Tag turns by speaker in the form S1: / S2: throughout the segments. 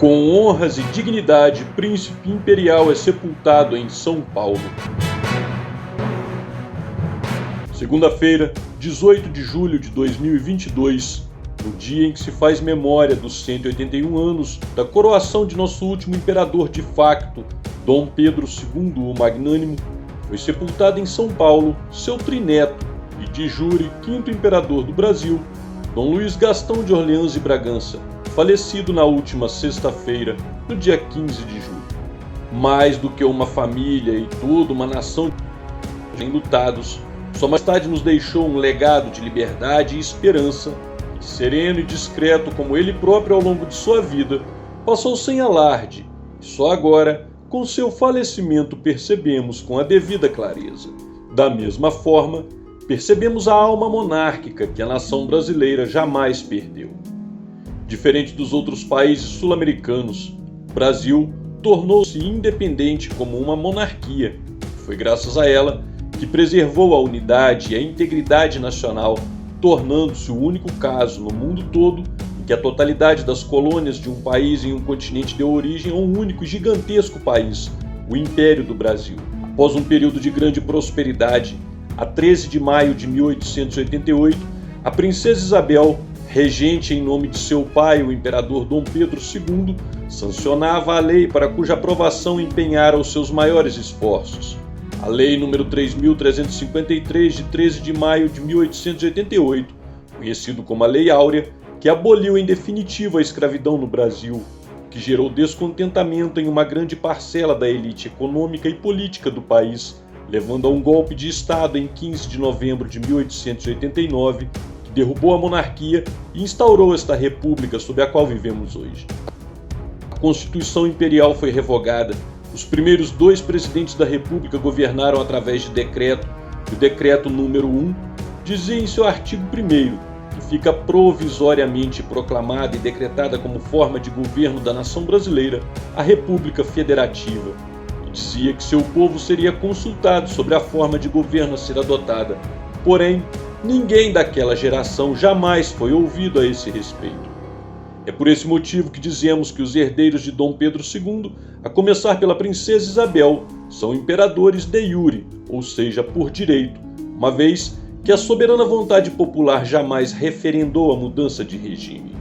S1: Com honras e dignidade, príncipe imperial é sepultado em São Paulo. Segunda-feira, 18 de julho de 2022, no dia em que se faz memória dos 181 anos da coroação de nosso último imperador de facto, Dom Pedro II o Magnânimo, foi sepultado em São Paulo seu trineto e de jure quinto imperador do Brasil, Dom Luiz Gastão de Orleans e Bragança, falecido na última sexta-feira, no dia 15 de julho. Mais do que uma família e toda uma nação enlutados, sua majestade nos deixou um legado de liberdade e esperança, e sereno e discreto como ele próprio ao longo de sua vida, passou sem alarde, e só agora, com seu falecimento, percebemos com a devida clareza. Da mesma forma, percebemos a alma monárquica que a nação brasileira jamais perdeu. Diferente dos outros países sul-americanos, o Brasil tornou-se independente como uma monarquia. Foi graças a ela que preservou a unidade e a integridade nacional, tornando-se o único caso no mundo todo em que a totalidade das colônias de um país em um continente deu origem a um único e gigantesco país, o Império do Brasil. Após um período de grande prosperidade, a 13 de maio de 1888, a princesa Isabel, regente em nome de seu pai, o imperador Dom Pedro II, sancionava a lei para cuja aprovação empenhara os seus maiores esforços. A Lei nº 3.353, de 13 de maio de 1888, conhecido como a Lei Áurea, que aboliu em definitivo a escravidão no Brasil, que gerou descontentamento em uma grande parcela da elite econômica e política do país, levando a um golpe de Estado em 15 de novembro de 1889, derrubou a monarquia e instaurou esta república sob a qual vivemos hoje. A Constituição Imperial foi revogada, os primeiros 2 presidentes da república governaram através de decreto, e o decreto número 1 dizia em seu artigo 1º, que fica provisoriamente proclamada e decretada como forma de governo da nação brasileira, a República Federativa, e dizia que seu povo seria consultado sobre a forma de governo a ser adotada. Porém, ninguém daquela geração jamais foi ouvido a esse respeito. É por esse motivo que dizemos que os herdeiros de Dom Pedro II, a começar pela princesa Isabel, são imperadores de iure, ou seja, por direito, uma vez que a soberana vontade popular jamais referendou a mudança de regime.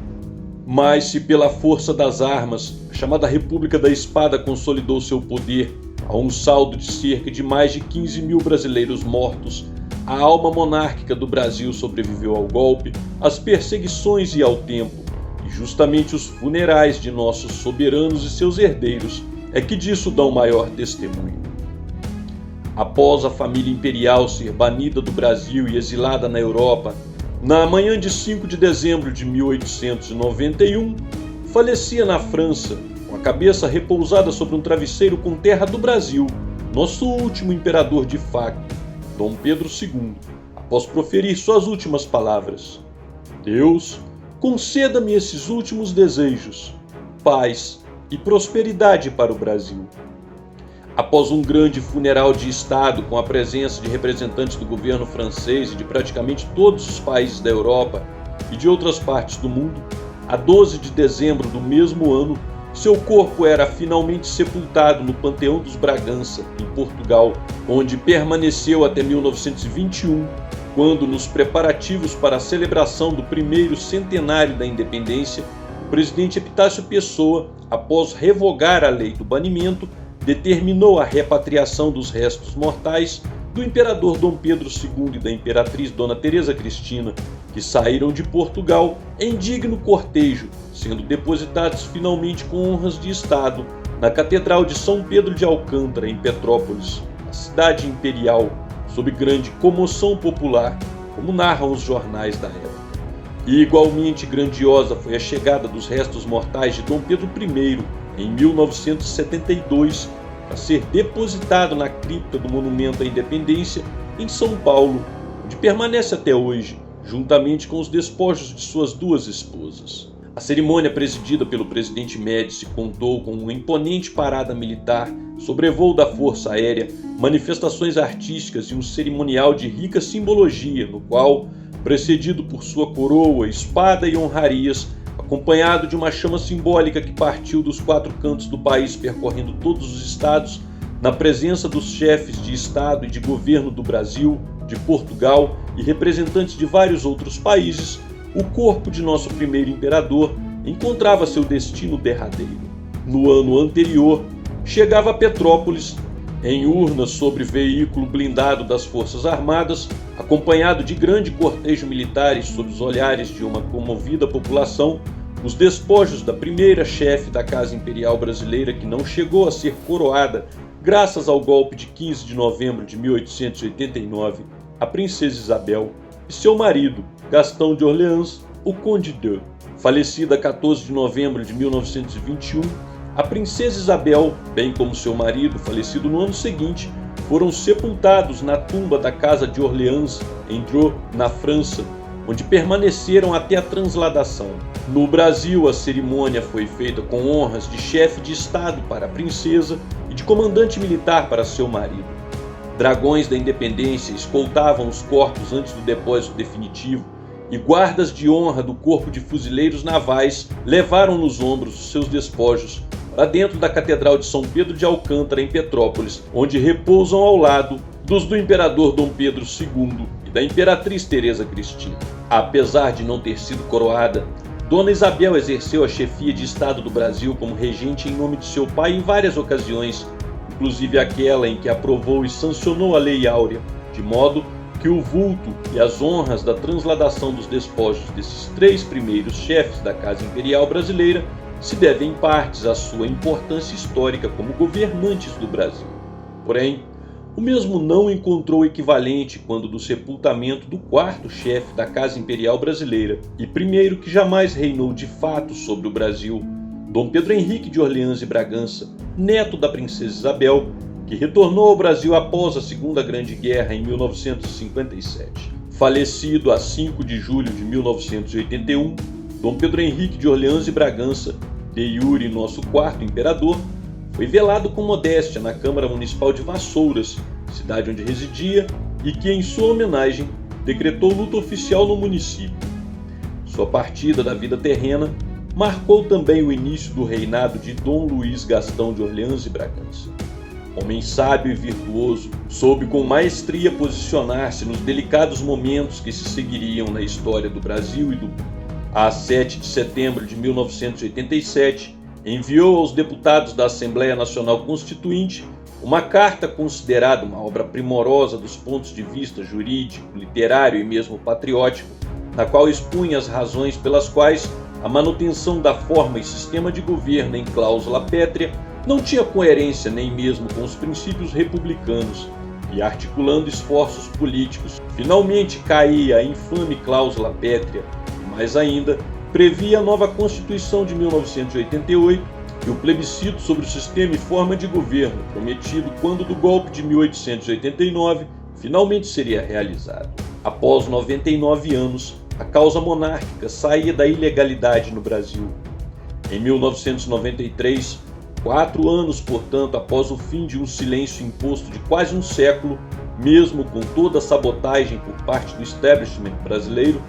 S1: Mas se pela força das armas, a chamada República da Espada consolidou seu poder, a um saldo de cerca de mais de 15 mil brasileiros mortos, a alma monárquica do Brasil sobreviveu ao golpe, às perseguições e ao tempo, e justamente os funerais de nossos soberanos e seus herdeiros é que disso dão maior testemunho. Após a família imperial ser banida do Brasil e exilada na Europa, na manhã de 5 de dezembro de 1891, falecia na França, com a cabeça repousada sobre um travesseiro com terra do Brasil, nosso último imperador de facto, Dom Pedro II, após proferir suas últimas palavras: Deus, conceda-me esses últimos desejos, paz e prosperidade para o Brasil. Após um grande funeral de Estado com a presença de representantes do governo francês e de praticamente todos os países da Europa e de outras partes do mundo, a 12 de dezembro do mesmo ano, seu corpo era finalmente sepultado no Panteão dos Bragança, em Portugal, onde permaneceu até 1921, quando, nos preparativos para a celebração do primeiro centenário da independência, o presidente Epitácio Pessoa, após revogar a lei do banimento, determinou a repatriação dos restos mortais do imperador Dom Pedro II e da imperatriz Dona Teresa Cristina, que saíram de Portugal em digno cortejo, sendo depositados finalmente com honras de Estado na Catedral de São Pedro de Alcântara, em Petrópolis, a cidade imperial, sob grande comoção popular, como narram os jornais da época. E igualmente grandiosa foi a chegada dos restos mortais de Dom Pedro I, em 1972, para ser depositado na cripta do Monumento à Independência, em São Paulo, onde permanece até hoje, juntamente com os despojos de suas 2 esposas. A cerimônia, presidida pelo presidente Médici, contou com uma imponente parada militar, sobrevoo da Força Aérea, manifestações artísticas e um cerimonial de rica simbologia, no qual, precedido por sua coroa, espada e honrarias, acompanhado de uma chama simbólica que partiu dos 4 cantos do país, percorrendo todos os estados, na presença dos chefes de Estado e de governo do Brasil, de Portugal e representantes de vários outros países, o corpo de nosso primeiro imperador encontrava seu destino derradeiro. No ano anterior, chegava a Petrópolis, em urna sobre veículo blindado das Forças Armadas, acompanhado de grande cortejo militar e sob os olhares de uma comovida população, os despojos da primeira chefe da Casa Imperial Brasileira que não chegou a ser coroada graças ao golpe de 15 de novembro de 1889, a princesa Isabel, e seu marido, Gastão de Orleans, o Conde d'Eu. Falecida 14 de novembro de 1921, a princesa Isabel, bem como seu marido, falecido no ano seguinte, foram sepultados na tumba da Casa de Orleans, em Dreux, na França, onde permaneceram até a transladação. No Brasil, a cerimônia foi feita com honras de chefe de Estado para a princesa e de comandante militar para seu marido. Dragões da Independência escoltavam os corpos antes do depósito definitivo, e guardas de honra do Corpo de Fuzileiros Navais levaram nos ombros os seus despojos para dentro da Catedral de São Pedro de Alcântara, em Petrópolis, onde repousam ao lado dos do imperador Dom Pedro II e da imperatriz Teresa Cristina. Apesar de não ter sido coroada, Dona Isabel exerceu a chefia de Estado do Brasil como regente em nome de seu pai em várias ocasiões, inclusive aquela em que aprovou e sancionou a Lei Áurea, de modo que o vulto e as honras da transladação dos despojos desses 3 primeiros chefes da Casa Imperial Brasileira se devem em partes à sua importância histórica como governantes do Brasil. Porém, o mesmo não encontrou equivalente quando do sepultamento do 4º chefe da Casa Imperial Brasileira e primeiro que jamais reinou de fato sobre o Brasil, Dom Pedro Henrique de Orleans e Bragança, neto da princesa Isabel, que retornou ao Brasil após a Segunda Grande Guerra em 1957. Falecido a 5 de julho de 1981, Dom Pedro Henrique de Orleans e Bragança, de iure nosso 4º imperador, foi velado com modéstia na Câmara Municipal de Vassouras, cidade onde residia, e que, em sua homenagem, decretou luto oficial no município. Sua partida da vida terrena marcou também o início do reinado de Dom Luís Gastão de Orleans e Bragança. Homem sábio e virtuoso, soube com maestria posicionar-se nos delicados momentos que se seguiriam na história do Brasil e do mundo. A 7 de setembro de 1987, enviou aos deputados da Assembleia Nacional Constituinte uma carta considerada uma obra primorosa dos pontos de vista jurídico, literário e mesmo patriótico, na qual expunha as razões pelas quais a manutenção da forma e sistema de governo em cláusula pétrea não tinha coerência nem mesmo com os princípios republicanos, e articulando esforços políticos, finalmente caía a infame cláusula pétrea, e mais ainda, previa a nova Constituição de 1988 e o plebiscito sobre o sistema e forma de governo, prometido quando do golpe de 1889 finalmente seria realizado. Após 99 anos, a causa monárquica saía da ilegalidade no Brasil. Em 1993, 4 anos, portanto, após o fim de um silêncio imposto de quase um século, mesmo com toda a sabotagem por parte do establishment brasileiro,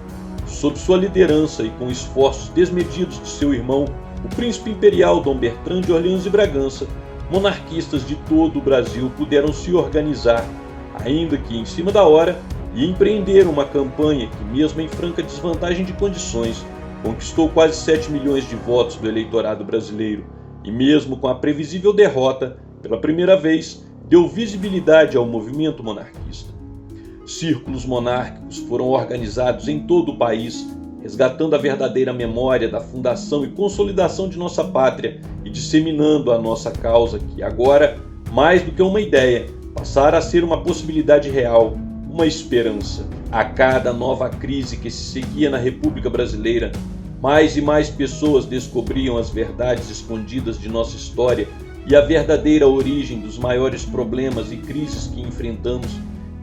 S1: sob sua liderança e com esforços desmedidos de seu irmão, o príncipe imperial Dom Bertrand de Orleans e Bragança, monarquistas de todo o Brasil puderam se organizar, ainda que em cima da hora, e empreenderam uma campanha que, mesmo em franca desvantagem de condições, conquistou quase 7 milhões de votos do eleitorado brasileiro e, mesmo com a previsível derrota, pela primeira vez, deu visibilidade ao movimento monarquista. Círculos monárquicos foram organizados em todo o país, resgatando a verdadeira memória da fundação e consolidação de nossa pátria e disseminando a nossa causa que agora, mais do que uma ideia, passara a ser uma possibilidade real, uma esperança. A cada nova crise que se seguia na República Brasileira, mais e mais pessoas descobriam as verdades escondidas de nossa história e a verdadeira origem dos maiores problemas e crises que enfrentamos,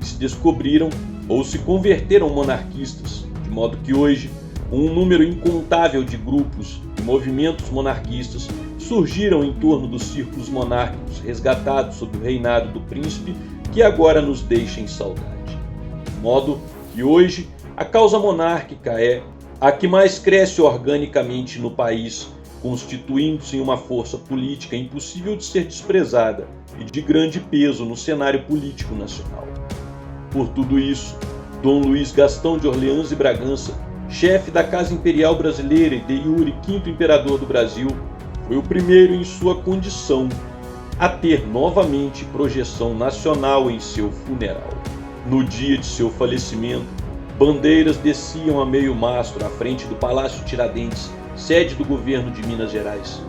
S1: e se descobriram ou se converteram monarquistas, de modo que hoje um número incontável de grupos e movimentos monarquistas surgiram em torno dos círculos monárquicos resgatados sob o reinado do príncipe que agora nos deixa em saudade. De modo que hoje a causa monárquica é, a que mais cresce organicamente no país, constituindo-se em uma força política impossível de ser desprezada e de grande peso no cenário político nacional. Por tudo isso, Dom Luiz Gastão de Orleans e Bragança, chefe da Casa Imperial Brasileira e de iure quinto imperador do Brasil, foi o primeiro em sua condição a ter novamente projeção nacional em seu funeral. No dia de seu falecimento, bandeiras desciam a meio mastro à frente do Palácio Tiradentes, sede do governo de Minas Gerais.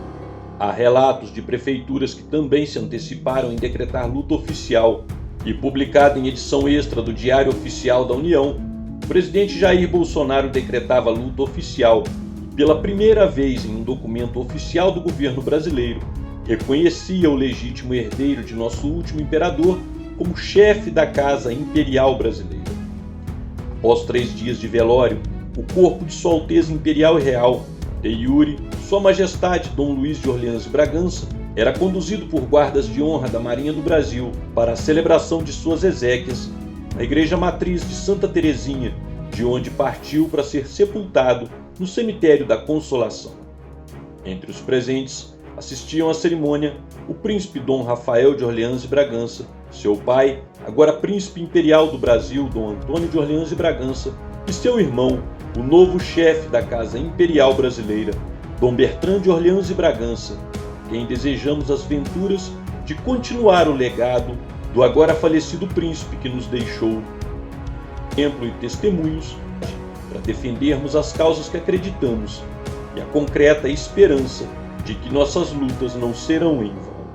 S1: Há relatos de prefeituras que também se anteciparam em decretar luta oficial, e publicado em edição extra do Diário Oficial da União, o presidente Jair Bolsonaro decretava luta oficial e, pela primeira vez em um documento oficial do governo brasileiro, reconhecia o legítimo herdeiro de nosso último imperador como chefe da Casa Imperial Brasileira. Após 3 dias de velório, o corpo de Sua Alteza Imperial e Real, de iure, Sua Majestade Dom Luiz de Orleans e Bragança, era conduzido por guardas de honra da Marinha do Brasil para a celebração de suas exéquias na Igreja Matriz de Santa Terezinha, de onde partiu para ser sepultado no Cemitério da Consolação. Entre os presentes, assistiam à cerimônia o príncipe Dom Rafael de Orleans e Bragança, seu pai, agora príncipe imperial do Brasil, Dom Antônio de Orleans e Bragança, e seu irmão, o novo chefe da Casa Imperial Brasileira, Dom Bertrand de Orleans e Bragança, quem desejamos as venturas de continuar o legado do agora falecido príncipe que nos deixou, exemplo e testemunhos para defendermos as causas que acreditamos e a concreta esperança de que nossas lutas não serão em vão.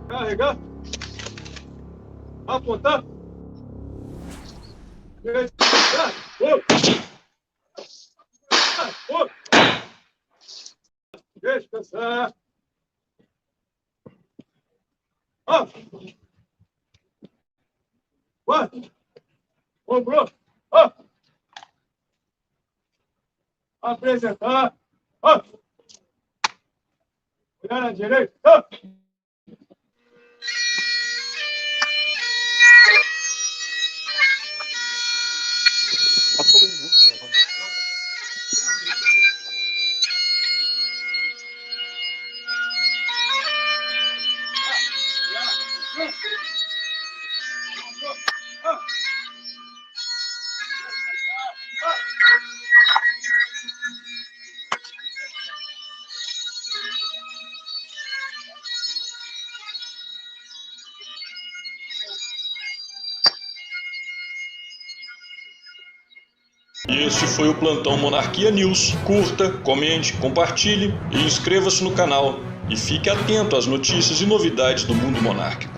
S2: Carregar. Apontar. Descansar. Ó. Quatro. Ombro. Ó. Apresentar. Ó. Olhar à direita. Ó.
S1: E este foi o Plantão Monarquia News. Curta, comente, compartilhe e inscreva-se no canal. E fique atento às notícias e novidades do mundo monárquico.